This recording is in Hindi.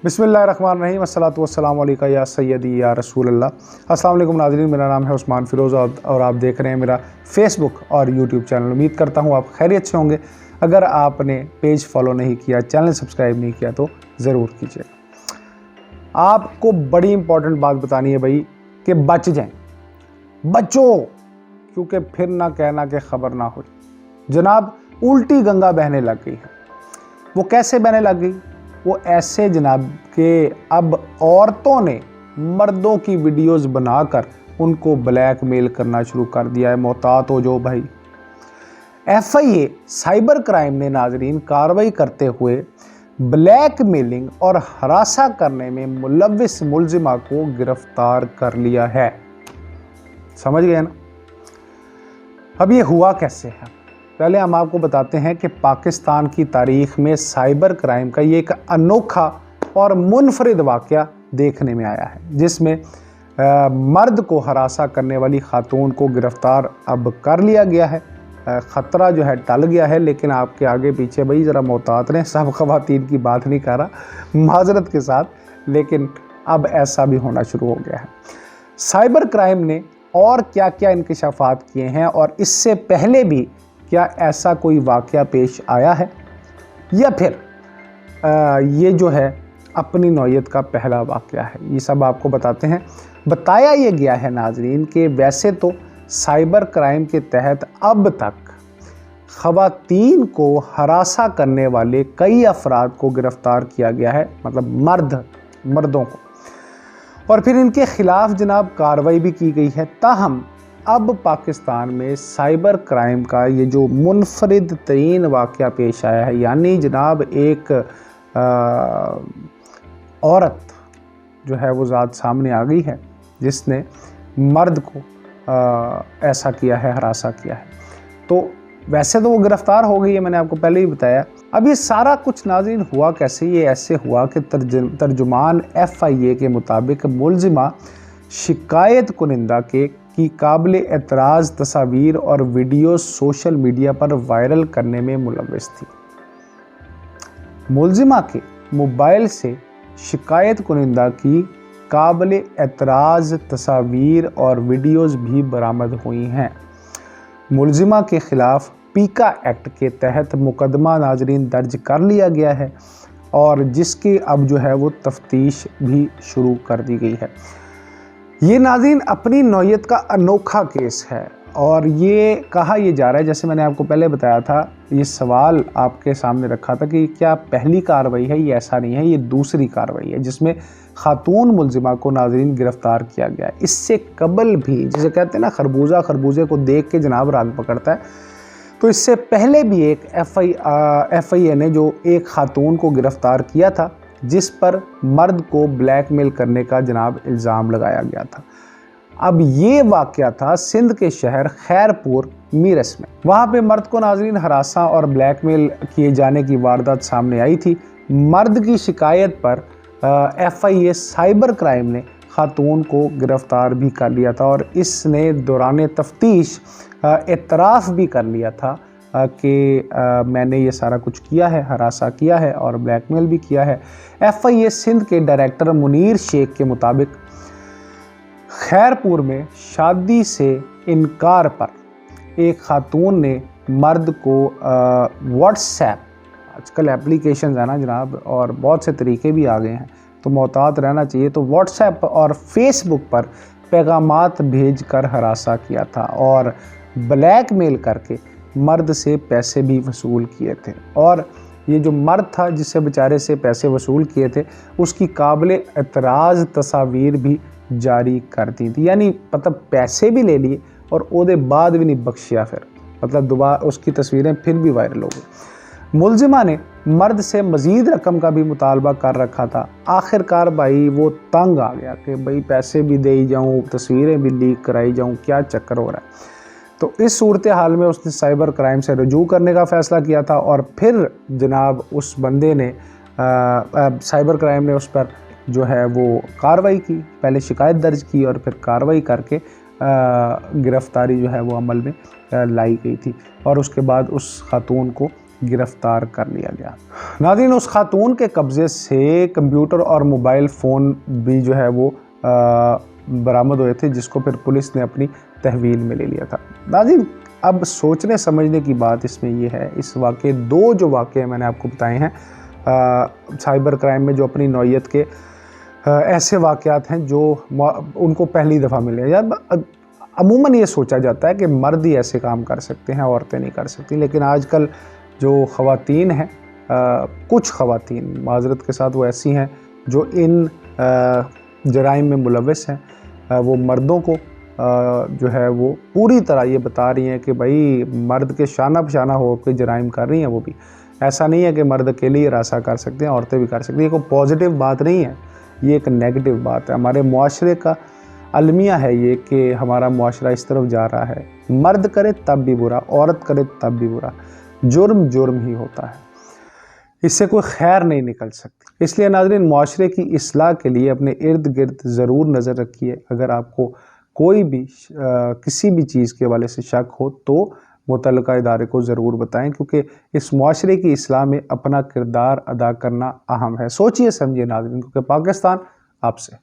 बिस्मिल्लाहिर्रहमानिर्रहीम अस्सलातु वस्सलामु अलैका या सय्यदी या रसूल अल्लाह। अस्सलाम वालेकुम नाज़रीन, मेरा नाम है उस्मान फ़िरोज़ और आप देख रहे हैं मेरा फेसबुक और यूट्यूब चैनल। उम्मीद करता हूँ आप खैरियत से होंगे। अगर आपने पेज फॉलो नहीं किया, चैनल सब्सक्राइब नहीं किया तो ज़रूर कीजिएगा। आपको बड़ी इंपॉर्टेंट बात बतानी है भाई कि बच जाएँ, बचो, क्योंकि फिर ना कहना कि खबर ना हो। जनाब उल्टी गंगा बहने लग गई है। वो कैसे बहने लग गई? वो ऐसे जनाब के अब औरतों ने मर्दों की वीडियोस बनाकर उनको ब्लैकमेल करना शुरू कर दिया है। मोहतात हो जो भाई। FIA साइबर क्राइम ने नाजरीन कार्रवाई करते हुए ब्लैकमेलिंग और हरासा करने में मुलव्विस मुलजिमा को गिरफ्तार कर लिया है। समझ गए ना? अब ये हुआ कैसे है? पहले हम आपको बताते हैं कि पाकिस्तान की तारीख में साइबर क्राइम का ये एक अनोखा और मुनफरिद वाक़या देखने में आया है, जिसमें मर्द को हरासा करने वाली खातून को गिरफ्तार अब कर लिया गया है। ख़तरा जो है टल गया है, लेकिन आपके आगे पीछे भाई ज़रा मोहतात रहें। सब ख़वातीन की बात नहीं कर रहा, माजरत के साथ, लेकिन अब ऐसा भी होना शुरू हो गया है। साइबर क्राइम ने और क्या क्या इंकशाफात किए हैं और इससे पहले भी क्या ऐसा कोई वाक़या पेश आया है, या फिर ये जो है अपनी नौयत का पहला वाक़या है, ये सब आपको बताते हैं। बताया ये गया है नाजरीन कि वैसे तो साइबर क्राइम के तहत अब तक ख़वातीन को हरासा करने वाले कई अफराद को गिरफ़्तार किया गया है, मतलब मर्दों को, और फिर इनके ख़िलाफ़ जनाब कार्रवाई भी की गई है। ताहम अब पाकिस्तान में साइबर क्राइम का ये जो मुनफरिद तरीन वाक़या पेश आया है, यानी जनाब एक औरत जो है वो ज़ात सामने आ गई है जिसने मर्द को ऐसा किया है, हरासा किया है। तो वैसे तो वो गिरफ़्तार हो गई है, मैंने आपको पहले ही बताया। अब ये सारा कुछ नाज़रीन हुआ कैसे? ये ऐसे हुआ कि तर्जुमान FIA के मुताबिक मुलजिमा शिकायत कुनिंदा की काबिल एतराज़ तस्वीर और वीडियो सोशल मीडिया पर वायरल करने में मुलव्विस थी। मुलजिमा के मोबाइल से शिकायत कुनिंदा की काबिल एतराज़ तस्वीर और वीडियोज़ भी बरामद हुई हैं। मुलजिमा के ख़िलाफ़ पीका एक्ट के तहत मुकदमा नाजरीन दर्ज कर लिया गया है और जिसकी अब जो है वो तफ्तीश भी शुरू कर दी गई है। ये नाज़रीन अपनी नौयत का अनोखा केस है और ये कहा यह जा रहा है, जैसे मैंने आपको पहले बताया था, ये सवाल आपके सामने रखा था कि क्या पहली कार्रवाई है? ये ऐसा नहीं है, ये दूसरी कार्रवाई है जिसमें खातून मुलजिमा को नाज़रीन गिरफ़्तार किया गया है। इससे कबल भी, जिसे कहते हैं ना खरबूजा खरबूजे को देख के जनाब राग पकड़ता है, तो इससे पहले भी एक FIA ने जो एक खातून को गिरफ़्तार किया था जिस पर मर्द को ब्लैकमेल करने का जनाब इल्ज़ाम लगाया गया था। अब ये वाक़या था सिंध के शहर खैरपुर मीरस में। वहाँ पे मर्द को नाज़रीन हरासा और ब्लैकमेल किए जाने की वारदात सामने आई थी। मर्द की शिकायत पर FIA साइबर क्राइम ने खातून को गिरफ़्तार भी कर लिया था और इसने दौरान तफ्तीश एतराफ़ भी कर लिया था कि मैंने ये सारा कुछ किया है, हरासा किया है और ब्लैकमेल भी किया है। FIA सिंध के डायरेक्टर मुनीर शेख के मुताबिक खैरपुर में शादी से इनकार पर एक खातून ने मर्द को व्हाट्सएप, आजकल एप्लीकेशन है ना जनाब और बहुत से तरीके भी आ गए हैं, तो मोहतात रहना चाहिए, तो व्हाट्सएप और फेसबुक पर पैगामात भेज कर हरासा किया था और ब्लैकमेल करके मर्द से पैसे भी वसूल किए थे। और ये जो मर्द था जिससे बेचारे से पैसे वसूल किए थे, उसकी काबिल एतराज़ तस्वीर भी जारी कर दी थी, यानी मतलब पैसे भी ले लिए और उसके बाद भी नहीं बख्शिया, फिर मतलब दोबारा उसकी तस्वीरें फिर भी वायरल हो गई। मुलजिमा ने मर्द से मज़ीद रकम का भी मुतालबा कर रखा था। आखिरकार भाई वो तंग आ गया कि भाई पैसे भी दे जाऊँ, तस्वीरें भी लीक कराई जाऊँ, क्या चक्कर हो रहा है। तो इस सूरत हाल में उसने साइबर क्राइम से रजू करने का फ़ैसला किया था और फिर जनाब उस बंदे ने साइबर क्राइम ने उस पर जो है वो कार्रवाई की। पहले शिकायत दर्ज की और फिर कार्रवाई करके गिरफ़्तारी जो है वो अमल में लाई गई थी और उसके बाद उस खातून को गिरफ्तार कर लिया गया। नाज़रीन, उस खातून के कब्ज़े से कंप्यूटर और मोबाइल फ़ोन भी जो है वो बरामद हुए थे, जिसको फिर पुलिस ने अपनी तहवील में ले लिया था। नाज़रीन, अब सोचने समझने की बात इसमें ये है, इस वाक़े दो जो वाक़े मैंने आपको बताए हैं साइबर क्राइम में, जो अपनी नौइयत के ऐसे वाक़यात हैं जो उनको पहली दफ़ा मिले। यार अमूमन ये सोचा जाता है कि मर्द ही ऐसे काम कर सकते हैं, औरतें नहीं कर सकती, लेकिन आजकल जो ख़वातीन हैं, कुछ ख़वातीन माज़रत के साथ वो ऐसी हैं जो इन जराइम में मुलव्वस हैं। वो मर्दों को जो है वो पूरी तरह ये बता रही हैं कि भाई मर्द के शाना बशाना हो के जराइम कर रही हैं। वो भी ऐसा नहीं है कि मर्द अकेले ही रासा कर सकते हैं, औरतें भी कर सकती हैं। ये कोई पॉजिटिव बात नहीं है, ये एक नेगेटिव बात है। हमारे मुआशरे का अलमिया है ये कि हमारा मुआशरा इस तरफ जा रहा है, मर्द करे तब भी बुरा, औरत करे तब भी बुरा, जुर्म जुर्म ही होता है, इससे कोई खैर नहीं निकल सकती। इसलिए नाज़रीन, मुआशरे की इस्लाह के लिए अपने इर्द गिर्द ज़रूर नज़र रखिए। अगर आपको कोई भी किसी भी चीज़ के हवाले से शक हो तो मुतल्लिका इदारे को ज़रूर बताएं, क्योंकि इस मुआशरे की इस्लाह में अपना किरदार अदा करना अहम है। सोचिए समझिए नाज़रीन, क्योंकि पाकिस्तान आपसे